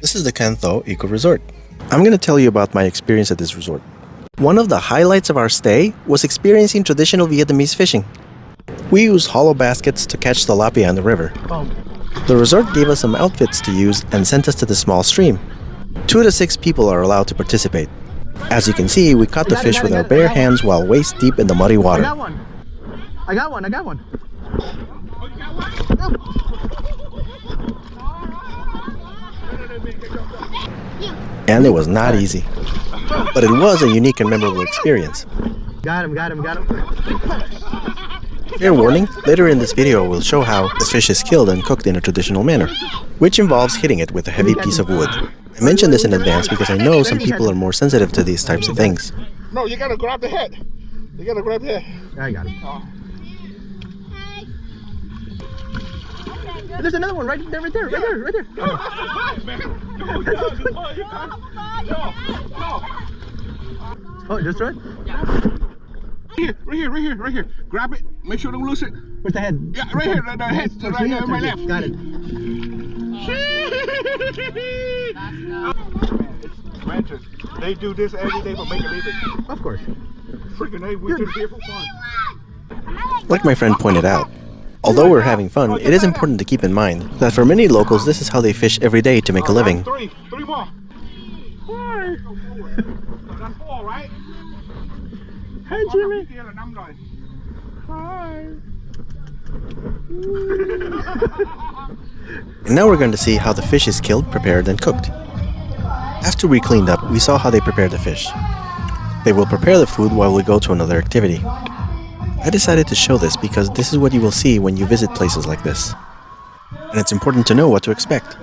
This is the Can Tho Eco Resort. I'm going to tell you about my experience at this resort. One of the highlights of our stay was experiencing traditional Vietnamese fishing. We used hollow baskets to catch tilapia in the river. The resort gave us some outfits to use and sent us to the small stream. 2 to 6 people are allowed to participate. As you can see, we caught the fish with our bare hands while waist deep in the muddy water. I got one. And it was not easy. But it was a unique and memorable experience. Got him. Fair warning, later in this video we'll show how the fish is killed and cooked in a traditional manner, which involves hitting it with a heavy piece of wood. I mentioned this in advance because I know some people are more sensitive to these types of things. No, you gotta grab the head. You gotta grab the head. I got it. There's another one right there. Oh, just right? Right here. Grab it. Make sure don't lose it. Where's the head? Yeah, right here. The head. Right here, my left. Got it. They do this every day for make a living. Of course. Freaking A, we're just here for fun. Like my friend pointed out, although we're having fun, it is important to keep in mind that for many locals this is how they fish every day to make a living. Three more. That's 4, right? Hey, Jimmy. Hi. And now we're going to see how the fish is killed, prepared, and cooked. After we cleaned up, we saw how they prepare the fish. They will prepare the food while we go to another activity. I decided to show this because this is what you will see when you visit places like this. And it's important to know what to expect.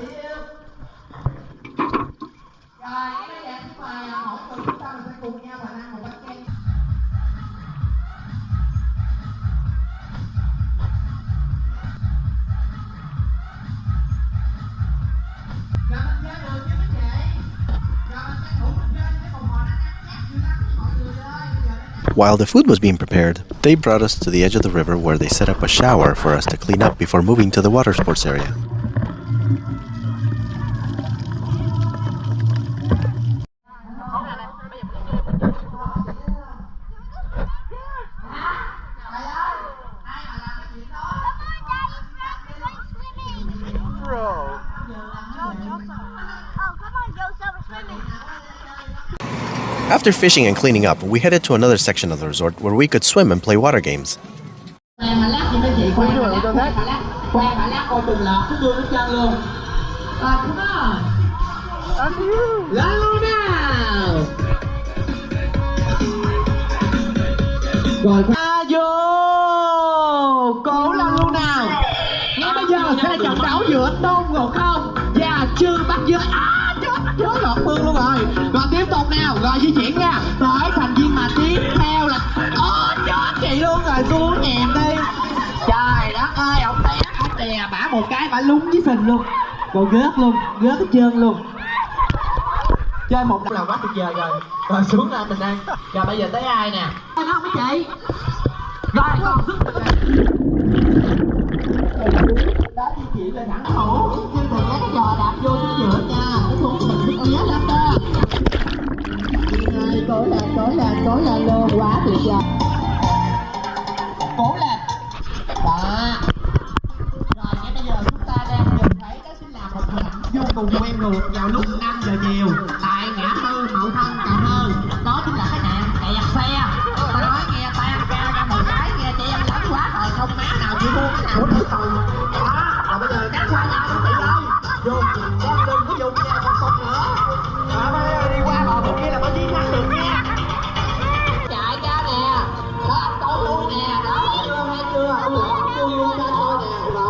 While the food was being prepared, they brought us to the edge of the river where they set up a shower for us to clean up before moving to the water sports area. After fishing and cleaning up, we headed to another section of the resort where we could swim and play water games. Cố lên luôn nào. Ngay bây giờ sẽ là trận đấu giữa Tôn Ngộ Không và Trương Bắc Giới. Chứa lọt mương luôn rồi. Rồi tiếp tục nào. Rồi di chuyển nha. Tới thành viên mà tiếp theo là chết chị luôn rồi. Xuống nhèm đi. Trời đất ơi. Ông tè bả một cái bả lúng với sình luôn. Còn gớt luôn. Gớt hết trơn luôn. Chơi một là quá tuyệt vời rồi. Rồi xuống ra mình đây. Rồi bây giờ tới ai nè. Thôi không mấy chị. Rồi còn sức mình này. Đó di chuyển lên thẳng thủ. Nhưng mà cái giò đạp vô chính giữa nha. Cái xuống mình thích nhé lắm đó. Cố lên luôn. Quá tuyệt vời. Cố lên. Đó. Rồi ngay bây giờ chúng ta đang nhìn thấy đó chính là một hình vô cùng quen thuộc vào lúc 5 giờ chiều tại ngã tư Mậu Thân, Cần Thơ. Đó chính là cái nạn kẹt xe. Tôi nói nghe tan ca ra một cái nghe chị em lớn quá rồi không má nào chịu mua cái nào cũng thử tù. Đó. Rồi bây giờ cắt qua nhau không bị đâu. Dùng con đừng có dùng nha con không nữa. Đó đi qua bờ bên kia là có chiến thắng được nha. Chạy ra nè. Đó câu lui nè. Đó chưa. Ông lọ chưa luôn ra thôi nè. Đó.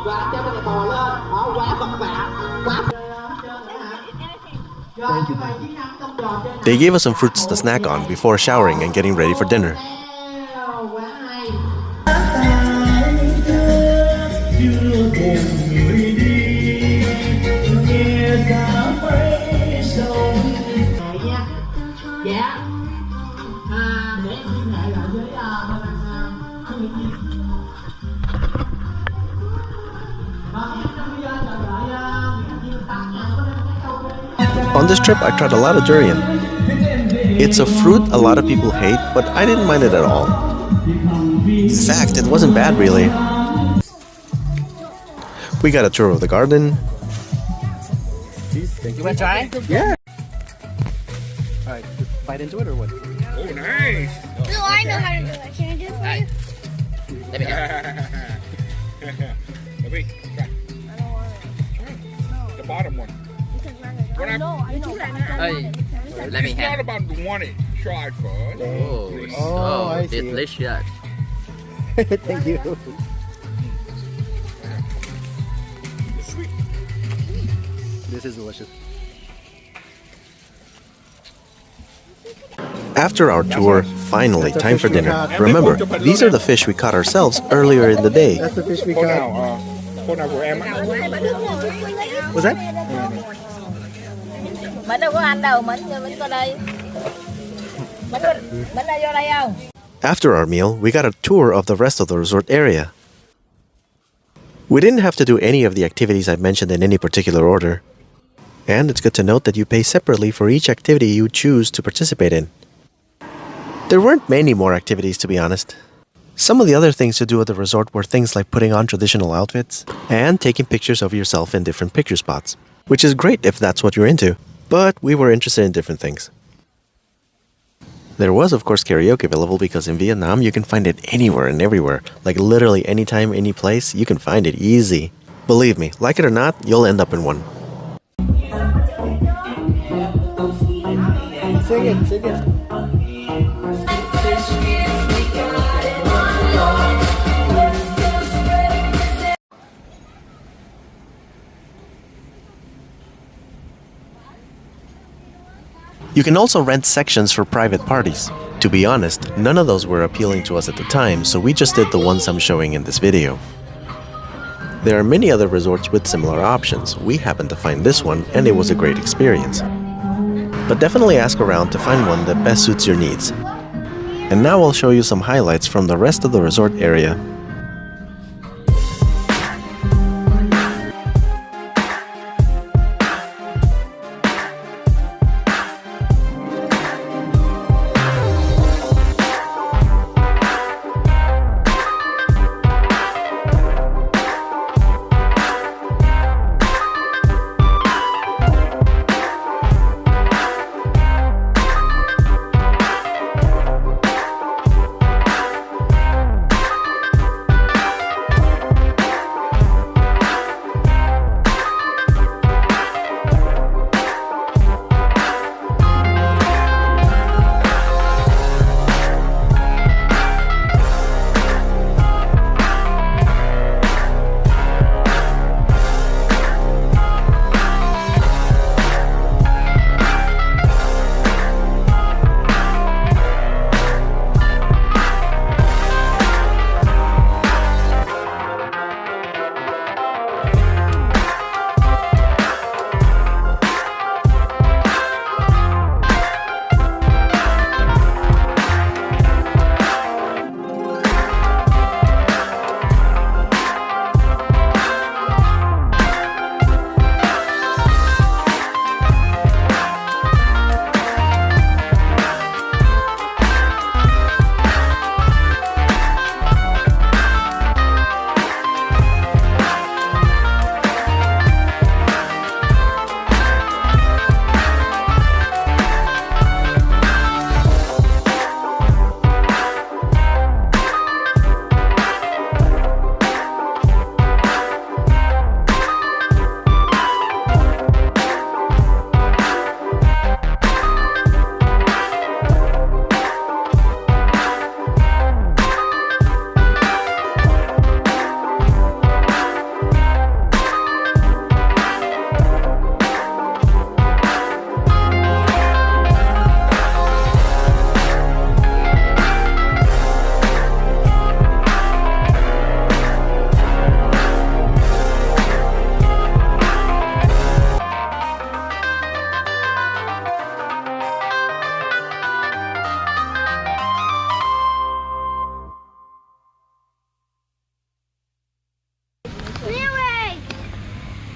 Rồi cho mình bò lên. Đó quá vật vả. Quá. They gave us some fruits to snack on before showering and getting ready for dinner. On this trip, I tried a lot of durian. It's a fruit a lot of people hate, but I didn't mind it at all. In fact, it wasn't bad really. We got a tour of the garden. You want to try? Yeah. Alright, just bite into it or what? Oh, nice. No, I know how to do it. Can I do it for you? Let me help. Let me try. I don't want it. The bottom one. I know. Hey, let me It's not have. about the one it. Try first. Oh, Oh, I so see. delicious. Thank you. It's sweet. This is delicious. After our tour, finally, time for dinner. Remember, these are the fish we caught ourselves earlier in the day. That's the fish we Hold caught. now, hold now của em ạ. What's that? Mình đâu có ăn đâu, mình có đây. Mình đây vô đây không? After our meal, we got a tour of the rest of the resort area. We didn't have to do any of the activities I mentioned in any particular order. And it's good to note that you pay separately for each activity you choose to participate in. There weren't many more activities, to be honest. Some of the other things to do at the resort were things like putting on traditional outfits and taking pictures of yourself in different picture spots, which is great if that's what you're into, but we were interested in different things. There was, of course, karaoke available because in Vietnam you can find it anywhere and everywhere, like literally anytime, any place, you can find it easy. Believe me, like it or not, you'll end up in one. Sing it, sing it. You can also rent sections for private parties. To be honest, none of those were appealing to us at the time, so we just did the ones I'm showing in this video. There are many other resorts with similar options. We happened to find this one, and it was a great experience. But definitely ask around to find one that best suits your needs. And now I'll show you some highlights from the rest of the resort area.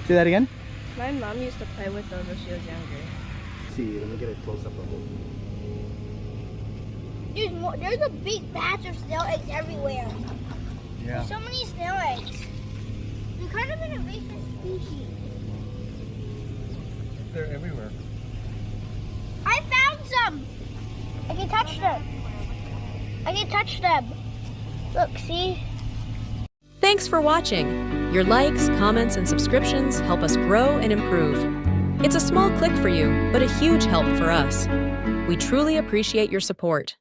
Say that again? My mom used to play with those when she was younger. See, let me get a close up of it. There's more. There's a big batch of snail eggs everywhere. Yeah. There's so many snail eggs. They're kind of an invasive species. They're everywhere. I found some. I can touch them. I can touch them. Look, see? Thanks for watching. Your likes, comments, and subscriptions help us grow and improve. It's a small click for you, but a huge help for us. We truly appreciate your support.